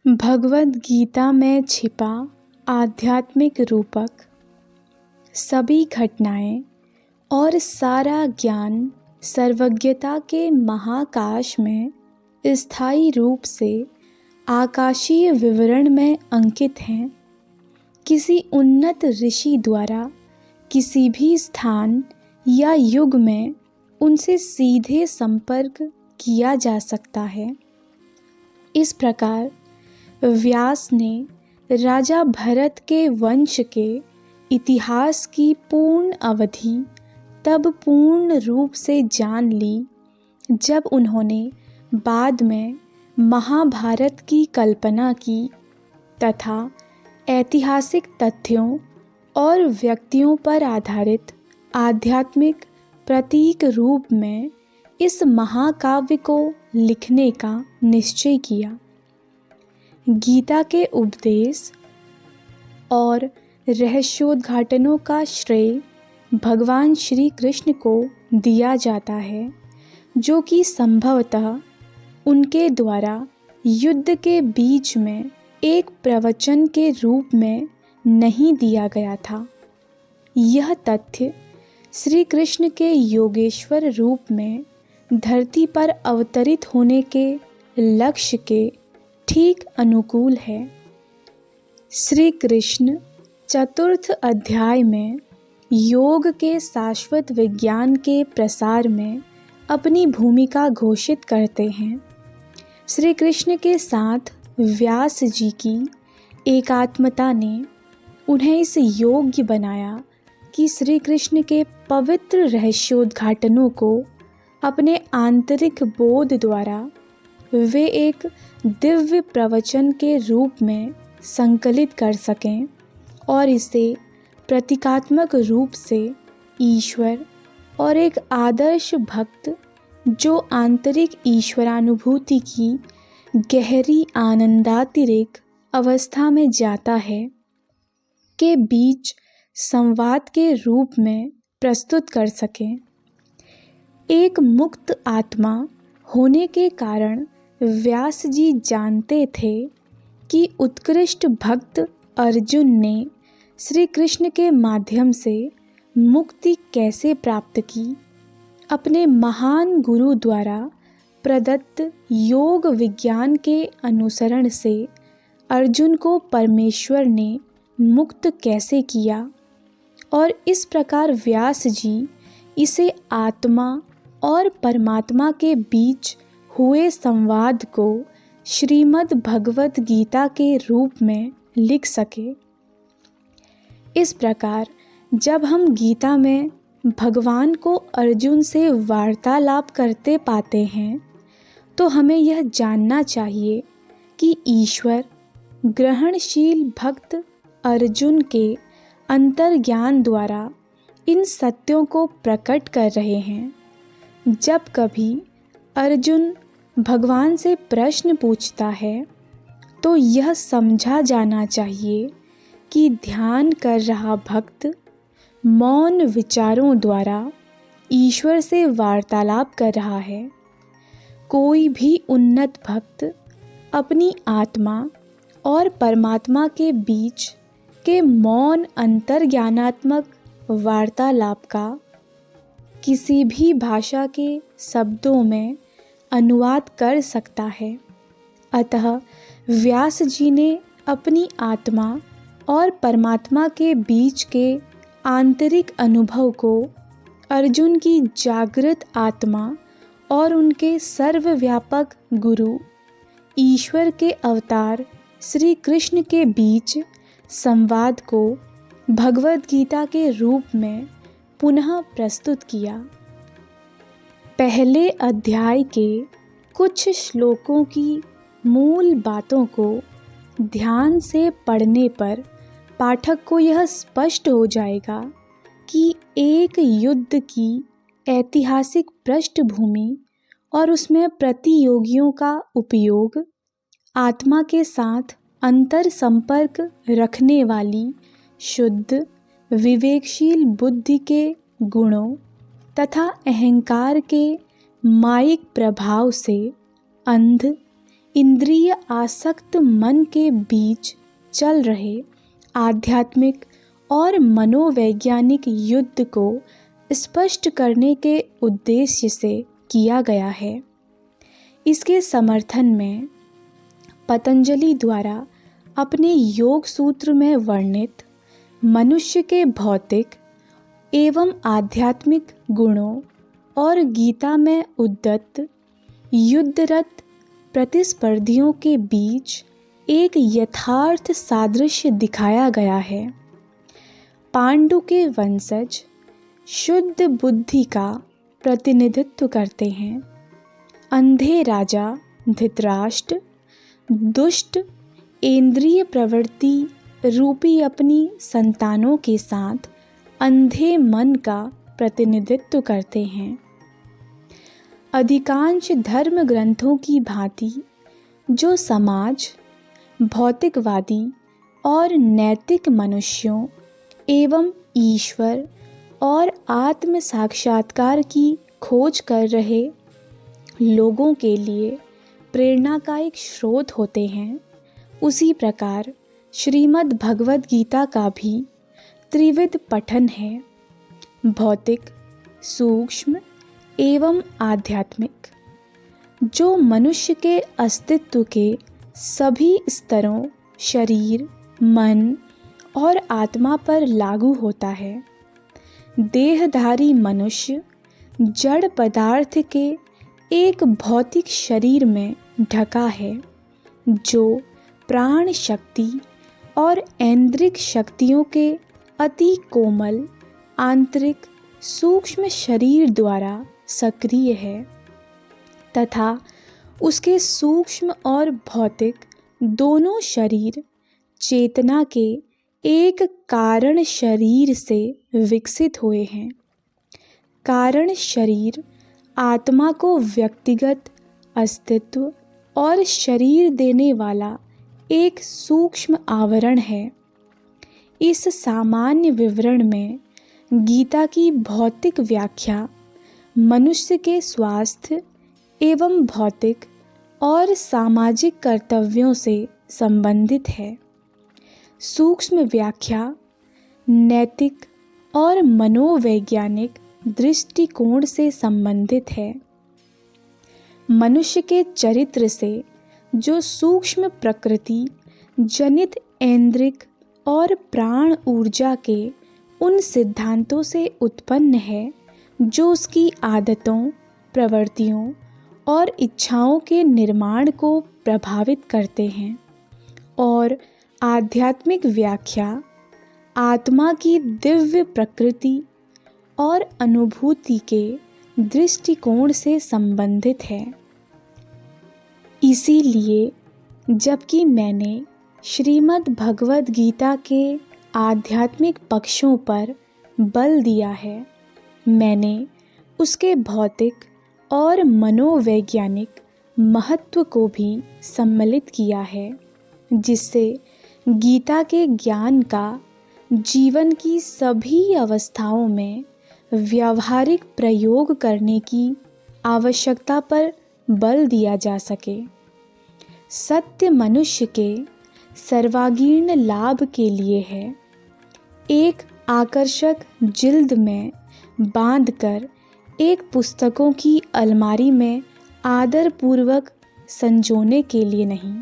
भगवद गीता में छिपा आध्यात्मिक रूपक सभी घटनाएं और सारा ज्ञान सर्वज्ञता के महाकाश में स्थायी रूप से आकाशीय विवरण में अंकित हैं। किसी उन्नत ऋषि द्वारा किसी भी स्थान या युग में उनसे सीधे संपर्क किया जा सकता है। इस प्रकार व्यास ने राजा भरत के वंश के इतिहास की पूर्ण अवधि तब पूर्ण रूप से जान ली जब उन्होंने बाद में महाभारत की कल्पना की तथा ऐतिहासिक तथ्यों और व्यक्तियों पर आधारित आध्यात्मिक प्रतीक रूप में इस महाकाव्य को लिखने का निश्चय किया। गीता के उपदेश और रहस्योद्घाटनों का श्रेय भगवान श्री कृष्ण को दिया जाता है, जो कि संभवतः उनके द्वारा युद्ध के बीच में एक प्रवचन के रूप में नहीं दिया गया था। यह तथ्य श्री कृष्ण के योगेश्वर रूप में धरती पर अवतरित होने के लक्ष्य के ठीक अनुकूल है। श्री कृष्ण चतुर्थ अध्याय में योग के शाश्वत विज्ञान के प्रसार में अपनी भूमिका घोषित करते हैं। श्री कृष्ण के साथ व्यास जी की एकात्मता ने उन्हें इस योग्य बनाया कि श्री कृष्ण के पवित्र रहस्योद्घाटनों को अपने आंतरिक बोध द्वारा वे एक दिव्य प्रवचन के रूप में संकलित कर सकें और इसे प्रतीकात्मक रूप से ईश्वर और एक आदर्श भक्त जो आंतरिक ईश्वरानुभूति की गहरी आनंदातिरेक अवस्था में जाता है के बीच संवाद के रूप में प्रस्तुत कर सकें। एक मुक्त आत्मा होने के कारण व्यास जी जानते थे कि उत्कृष्ट भक्त अर्जुन ने श्री कृष्ण के माध्यम से मुक्ति कैसे प्राप्त की। अपने महान गुरु द्वारा प्रदत्त योग विज्ञान के अनुसरण से अर्जुन को परमेश्वर ने मुक्त कैसे किया और इस प्रकार व्यास जी इसे आत्मा और परमात्मा के बीच हुए संवाद को श्रीमद् भगवद गीता के रूप में लिख सके। इस प्रकार जब हम गीता में भगवान को अर्जुन से वार्तालाप करते पाते हैं तो हमें यह जानना चाहिए कि ईश्वर ग्रहणशील भक्त अर्जुन के अंतर्ज्ञान द्वारा इन सत्यों को प्रकट कर रहे हैं। जब कभी अर्जुन भगवान से प्रश्न पूछता है तो यह समझा जाना चाहिए कि ध्यान कर रहा भक्त मौन विचारों द्वारा ईश्वर से वार्तालाप कर रहा है। कोई भी उन्नत भक्त अपनी आत्मा और परमात्मा के बीच के मौन अंतर्ज्ञानात्मक वार्तालाप का किसी भी भाषा के शब्दों में अनुवाद कर सकता है। अतः व्यास जी ने अपनी आत्मा और परमात्मा के बीच के आंतरिक अनुभव को अर्जुन की जागृत आत्मा और उनके सर्वव्यापक गुरु ईश्वर के अवतार श्री कृष्ण के बीच संवाद को भगवद गीता के रूप में पुनः प्रस्तुत किया। पहले अध्याय के कुछ श्लोकों की मूल बातों को ध्यान से पढ़ने पर पाठक को यह स्पष्ट हो जाएगा कि एक युद्ध की ऐतिहासिक पृष्ठभूमि और उसमें प्रतियोगियों का उपयोग आत्मा के साथ अंतर संपर्क रखने वाली शुद्ध विवेकशील बुद्धि के गुणों तथा अहंकार के मायिक प्रभाव से अंध इंद्रिय आसक्त मन के बीच चल रहे आध्यात्मिक और मनोवैज्ञानिक युद्ध को स्पष्ट करने के उद्देश्य से किया गया है। इसके समर्थन में पतंजलि द्वारा अपने योग सूत्र में वर्णित मनुष्य के भौतिक एवं आध्यात्मिक गुणों और गीता में उद्दत युद्धरत प्रतिस्पर्धियों के बीच एक यथार्थ सादृश्य दिखाया गया है। पांडु के वंशज शुद्ध बुद्धि का प्रतिनिधित्व करते हैं। अंधे राजा धृतराष्ट्र दुष्ट इंद्रिय प्रवृत्ति रूपी अपनी संतानों के साथ अंधे मन का प्रतिनिधित्व करते हैं। अधिकांश धर्म ग्रंथों की भांति जो समाज भौतिकवादी और नैतिक मनुष्यों एवं ईश्वर और आत्म साक्षात्कार की खोज कर रहे लोगों के लिए प्रेरणा का एक स्रोत होते हैं, उसी प्रकार श्रीमद् भगवद गीता का भी त्रिविध पठन है, भौतिक, सूक्ष्म एवं आध्यात्मिक, जो मनुष्य के अस्तित्व के सभी स्तरों शरीर, मन और आत्मा पर लागू होता है। देहधारी मनुष्य जड़ पदार्थ के एक भौतिक शरीर में ढका है, जो प्राण शक्ति और ऐन्द्रिक शक्तियों के अति कोमल आंतरिक सूक्ष्म शरीर द्वारा सक्रिय है तथा उसके सूक्ष्म और भौतिक दोनों शरीर चेतना के एक कारण शरीर से विकसित हुए हैं। कारण शरीर आत्मा को व्यक्तिगत अस्तित्व और शरीर देने वाला एक सूक्ष्म आवरण है। इस सामान्य विवरण में गीता की भौतिक व्याख्या मनुष्य के स्वास्थ्य एवं भौतिक और सामाजिक कर्तव्यों से संबंधित है। सूक्ष्म व्याख्या नैतिक और मनोवैज्ञानिक दृष्टिकोण से संबंधित है। मनुष्य के चरित्र से जो सूक्ष्म प्रकृति जनित ऐन्द्रिक और प्राण ऊर्जा के उन सिद्धांतों से उत्पन्न है, जो उसकी आदतों, प्रवृत्तियों और इच्छाओं के निर्माण को प्रभावित करते हैं, और आध्यात्मिक व्याख्या आत्मा की दिव्य प्रकृति और अनुभूति के दृष्टिकोण से संबंधित है। इसीलिए जबकि मैंने श्रीमद् भगवद गीता के आध्यात्मिक पक्षों पर बल दिया है, मैंने उसके भौतिक और मनोवैज्ञानिक महत्व को भी सम्मिलित किया है, जिससे गीता के ज्ञान का जीवन की सभी अवस्थाओं में व्यावहारिक प्रयोग करने की आवश्यकता पर बल दिया जा सके। सत्य मनुष्य के सर्वांगीण लाभ के लिए है। एक आकर्षक जिल्द में बांधकर एक पुस्तकों की अलमारी में आदरपूर्वक संजोने के लिए नहीं।